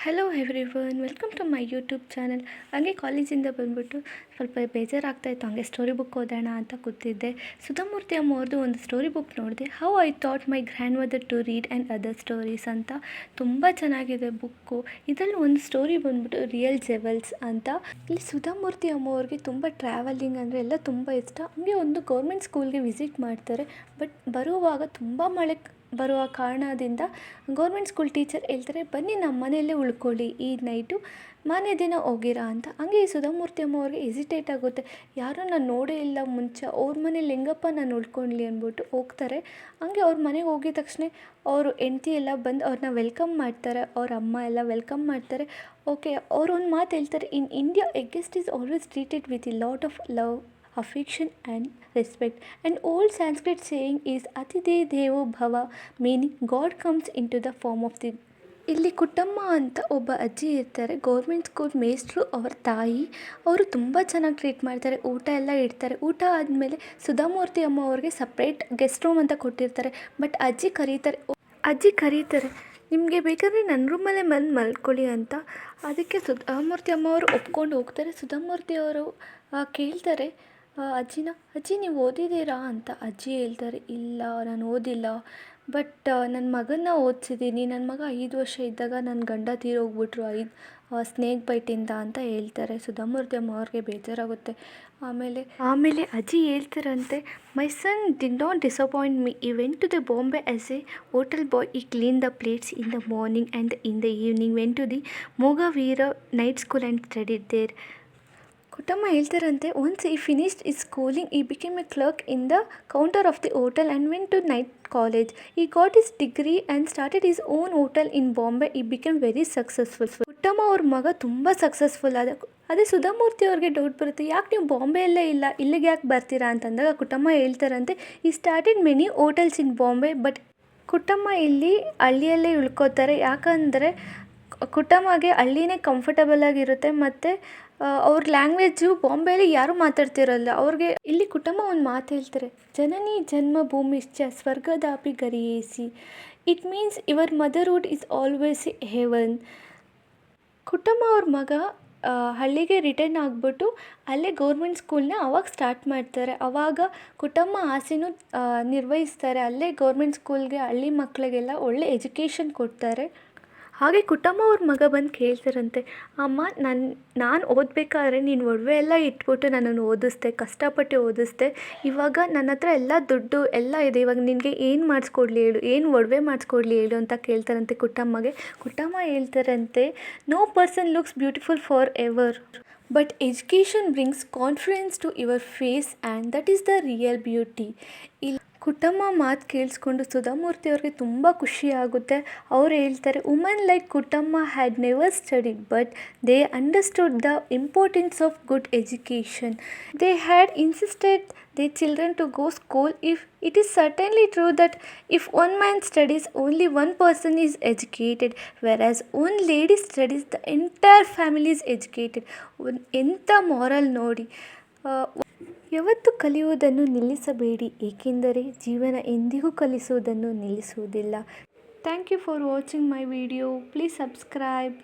Hello everyone, welcome to my YouTube channel. ಹಾಗೆ ಕಾಲೇಜಿಂದ ಬಂದುಬಿಟ್ಟು ಸ್ವಲ್ಪ ಬೇಜಾರಾಗ್ತಾಯಿತ್ತು. ಹಾಗೆ ಸ್ಟೋರಿ ಬುಕ್ ಓದೋಣ ಅಂತ ಕೂತಿದ್ದೆ. ಸುಧಾಮೂರ್ತಿ ಅಮ್ಮ ಅವ್ರದ್ದು ಒಂದು ಸ್ಟೋರಿ ಬುಕ್ ನೋಡಿದೆ, how I thought my grand mother to read and other stories ಅಂತ. ತುಂಬ ಚೆನ್ನಾಗಿದೆ ಬುಕ್ಕು. ಇದರಲ್ಲಿ ಒಂದು ಸ್ಟೋರಿ ಬಂದ್ಬಿಟ್ಟು ರಿಯಲ್ ಜೆವೆಲ್ಸ್ ಅಂತ. ಇಲ್ಲಿ ಸುಧಾಮೂರ್ತಿ ಅಮ್ಮ ಅವ್ರಿಗೆ ತುಂಬ ಟ್ರಾವೆಲಿಂಗ್ ಅಂದರೆ ಎಲ್ಲ ತುಂಬ ಇಷ್ಟ. ಹಂಗೆ ಒಂದು ಗೌರ್ಮೆಂಟ್ ಸ್ಕೂಲ್ಗೆ ವಿಸಿಟ್ ಮಾಡ್ತಾರೆ. ಬಟ್ ಬರುವಾಗ ತುಂಬ ಮಳೆ ಬರುವ ಕಾರಣದಿಂದ ಗೌರ್ಮೆಂಟ್ ಸ್ಕೂಲ್ ಟೀಚರ್ ಹೇಳ್ತಾರೆ, ಬನ್ನಿ ನಮ್ಮ ಮನೆಯಲ್ಲೇ ಉಳ್ಕೊಳ್ಳಿ ಈ ನೈಟು, ಮಾರನೇ ದಿನ ಹೋಗಿರಾ ಅಂತ. ಹಂಗೆ ಈ ಸುಧಾಮೂರ್ತಿ ಅಮ್ಮ ಅವ್ರಿಗೆ ಹೆಸಿಟೇಟ್ ಆಗುತ್ತೆ, ಯಾರೂ ನಾನು ನೋಡೇ ಇಲ್ಲ ಮುಂಚೆ, ಅವ್ರ ಮನೇಲಿ ಹೆಂಗಪ್ಪ ನಾನು ಉಳ್ಕೊಳ್ಳಿ ಅಂದ್ಬಿಟ್ಟು ಹೋಗ್ತಾರೆ. ಹಂಗೆ ಅವ್ರ ಮನೆಗೆ ಹೋಗಿದ ತಕ್ಷಣ ಅವರು ಹೆಂಡತಿ ಎಲ್ಲ ಬಂದು ಅವ್ರನ್ನ ವೆಲ್ಕಮ್ ಮಾಡ್ತಾರೆ, ಅವ್ರ ಅಮ್ಮ ಎಲ್ಲ ವೆಲ್ಕಮ್ ಮಾಡ್ತಾರೆ. ಓಕೆ, ಅವ್ರು ಒಂದು ಮಾತು ಹೇಳ್ತಾರೆ, in India A guest is always treated with A lot of love, affection and respect. An old Sanskrit saying is Atithe Devo Bhava, meaning God comes into the form of the. ಇಲ್ಲಿ ಕುಟ್ಟಮ್ಮ ಅಂತ ಒಬ್ಬ ಅಜ್ಜಿ ಇರ್ತಾರೆ, government school ಮೇಸ್ಟ್ರು ಅವ್ರ ತಾಯಿ. ಅವರು ತುಂಬ ಚೆನ್ನಾಗಿ ಟ್ರೀಟ್ ಮಾಡ್ತಾರೆ, ಊಟ ಎಲ್ಲ ಇಡ್ತಾರೆ. ಊಟ ಆದಮೇಲೆ ಸುಧಾಮೂರ್ತಿ ಅಮ್ಮ ಅವ್ರಿಗೆ ಸಪ್ರೇಟ್ ಗೆಸ್ಟ್ ರೂಮ್ ಅಂತ ಕೊಟ್ಟಿರ್ತಾರೆ. ಬಟ್ ಅಜ್ಜಿ ಕರೀತಾರೆ, ನಿಮಗೆ ಬೇಕಾದರೆ ನನ್ನ ರೂಮಲ್ಲೇ ಬಂದು ಮಲ್ಕೊಳ್ಳಿ ಅಂತ. ಅದಕ್ಕೆ ಸುಧಾಮೂರ್ತಿ ಅಮ್ಮ ಅವರು ಒಪ್ಕೊಂಡು ಹೋಗ್ತಾರೆ. ಸುಧಾಮೂರ್ತಿ ಅವರು ಕೇಳ್ತಾರೆ ಅಜ್ಜಿ ನೀವು ಓದಿದ್ದೀರಾ ಅಂತ. ಅಜ್ಜಿ ಹೇಳ್ತಾರೆ, ಇಲ್ಲ ನಾನು ಓದಿಲ್ಲ, ಬಟ್ ನನ್ನ ಮಗನ್ನ ಓದಿಸಿದ್ದೀನಿ. ನನ್ನ ಮಗ 5 ವರ್ಷ ಇದ್ದಾಗ ನನ್ನ ಗಂಡ ತೀರೋಗ್ಬಿಟ್ರು ಸ್ನೇಕ್ ಬೈಟಿಂದ ಅಂತ ಹೇಳ್ತಾರೆ. ಸುಧಾಮೂರ್ತಿ ಅಮ್ಮ ಅವ್ರಿಗೆ ಬೇಜಾರಾಗುತ್ತೆ. ಆಮೇಲೆ ಅಜ್ಜಿ ಹೇಳ್ತಾರಂತೆ, my son did not disappoint me, he went to the Bombay as a hotel boy, he clean the plates in the morning and in the evening went to the Mogaveera night school and studied there. Kuttamma ಹೇಳ್ತಾರಂತೆ, once he finished his schooling he became a clerk in the counter of the hotel and went to night college. He got his degree and started his own hotel ಇನ್ ಬಾಂಬೆ. ಈ became very successful. ಕುಟ್ಟಮ್ಮ ಅವ್ರ ಮಗ ತುಂಬ successful ಆದ. ಅದೇ ಸುಧಾಮೂರ್ತಿ ಅವ್ರಿಗೆ doubt ಬರುತ್ತೆ, ಯಾಕೆ ನೀವು ಬಾಂಬೆಯಲ್ಲೇ ಇಲ್ಲ, ಇಲ್ಲಿಗೆ ಯಾಕೆ ಬರ್ತೀರಾ ಅಂತಂದಾಗ ಕುಟ್ಟಮ್ಮ ಹೇಳ್ತಾರಂತೆ, he started many hotels in Bombay, but Kuttamma ಇಲ್ಲಿ ಹಳ್ಳಿಯಲ್ಲೇ ಉಳ್ಕೋತಾರೆ. ಯಾಕಂದರೆ ಕುಟ್ಟಮ್ಮಗೆ ಹಳ್ಳಿನೇ ಕಂಫರ್ಟಬಲ್ ಆಗಿರುತ್ತೆ. ಮತ್ತು ಅವ್ರ ಲ್ಯಾಂಗ್ವೇಜು ಬಾಂಬೆಯಲ್ಲಿ ಯಾರೂ ಮಾತಾಡ್ತಿರಲ್ಲ ಅವ್ರಿಗೆ. ಇಲ್ಲಿ ಕುಟ್ಟಮ್ಮ ಒಂದು ಮಾತು ಹೇಳ್ತಾರೆ, ಜನನಿ ಜನ್ಮ ಭೂಮಿಶ್ಚ ಸ್ವರ್ಗದಾಪಿ ಗರಿಯೇಸಿ. It means your motherhood is always a heaven. Kuttamma ಅವ್ರ ಮಗ ಹಳ್ಳಿಗೆ ರಿಟರ್ನ್ ಆಗಿಬಿಟ್ಟು ಅಲ್ಲೇ ಗೌರ್ಮೆಂಟ್ ಸ್ಕೂಲ್ನ ಅವಾಗ ಸ್ಟಾರ್ಟ್ ಮಾಡ್ತಾರೆ. ಆವಾಗ ಕುಟ್ಟಮ್ಮ ಆಸೆನೂ ನಿರ್ವಹಿಸ್ತಾರೆ. ಅಲ್ಲೇ ಗೌರ್ಮೆಂಟ್ ಸ್ಕೂಲ್ಗೆ ಹಳ್ಳಿ ಮಕ್ಕಳಿಗೆಲ್ಲ ಒಳ್ಳೆ ಎಜುಕೇಷನ್ ಕೊಡ್ತಾರೆ. ಹಾಗೆ ಕುಟ್ಟಮ್ಮ ಅವ್ರ ಮಗ ಬಂದು ಕೇಳ್ತಾರಂತೆ, ಅಮ್ಮ ನಾನು ಓದಬೇಕಾದ್ರೆ ನೀನು ಒಡವೆ ಎಲ್ಲ ಇಟ್ಬಿಟ್ಟು ನನ್ನನ್ನು ಓದಿಸ್ದೆ, ಕಷ್ಟಪಟ್ಟು ಓದಿಸ್ದೆ. ಇವಾಗ ನನ್ನ ಹತ್ರ ಎಲ್ಲ ದುಡ್ಡು ಎಲ್ಲ ಇದೆ, ಇವಾಗ ನಿನಗೆ ಏನು ಮಾಡಿಸ್ಕೊಡ್ಲಿ ಹೇಳು, ಏನು ಒಡವೆ ಮಾಡಿಸ್ಕೊಡ್ಲಿ ಹೇಳು ಅಂತ ಕೇಳ್ತಾರಂತೆ ಕುಟ್ಟಮ್ಮಗೆ. ಕುಟ್ಟಮ್ಮ ಹೇಳ್ತಾರಂತೆ, no person looks beautiful for ever, but education brings confidence to your face and that is the real beauty. ಇಲ್ಲಿ ಕುಟ್ಟಮ್ಮ ಮಾತು ಕೇಳಿಸ್ಕೊಂಡು ಸುಧಾಮೂರ್ತಿ ಅವ್ರಿಗೆ ತುಂಬ ಖುಷಿ ಆಗುತ್ತೆ. ಅವ್ರು ಹೇಳ್ತಾರೆ, woman like Kuttamma had never studied, but they understood the importance of good education. They had insisted their children to go school. If it is certainly true that if one man studies, only one person is educated, whereas one lady studies, the entire family is educated. ಎಂಥ moral ನೋಡಿ. ಯಾವತ್ತೂ ಕಲಿಯುವುದನ್ನು ನಿಲ್ಲಿಸಬೇಡಿ, ಏಕೆಂದರೆ ಜೀವನ ಎಂದಿಗೂ ಕಲಿಸುವುದನ್ನು ನಿಲ್ಲಿಸುವುದಿಲ್ಲ. Thank you for watching my video. Please subscribe.